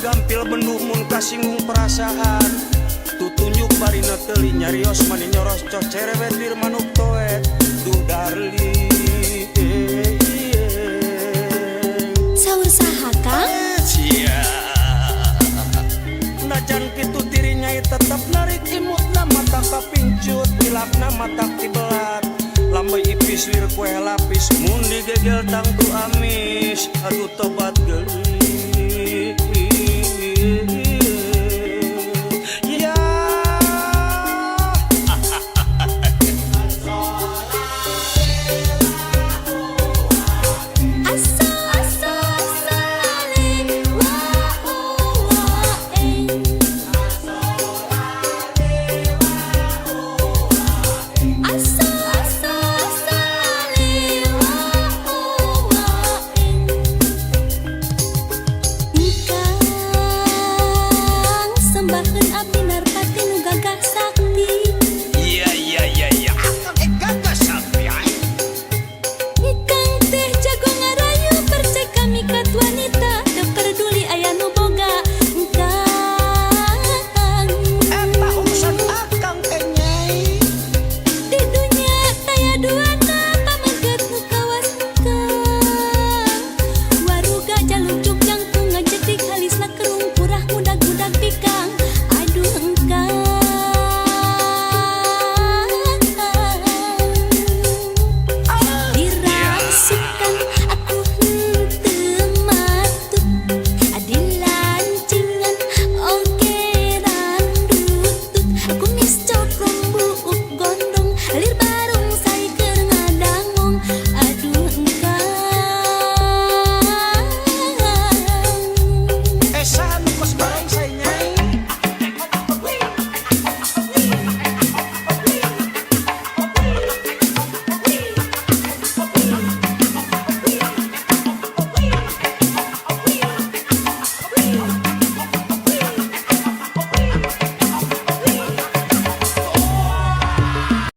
gampil benduh mun kasinggung perasaan tutunjuk barina teli nyarios mani nyoros cos cerewet dir manuk toet duh darling Saur saha Kang? cia najan kitu dirinya tetep narik imutna mata kapincut pilakna mata tibelat lambai ipis lir kue lapis mun digegel tang tu amis aduh tobat geulis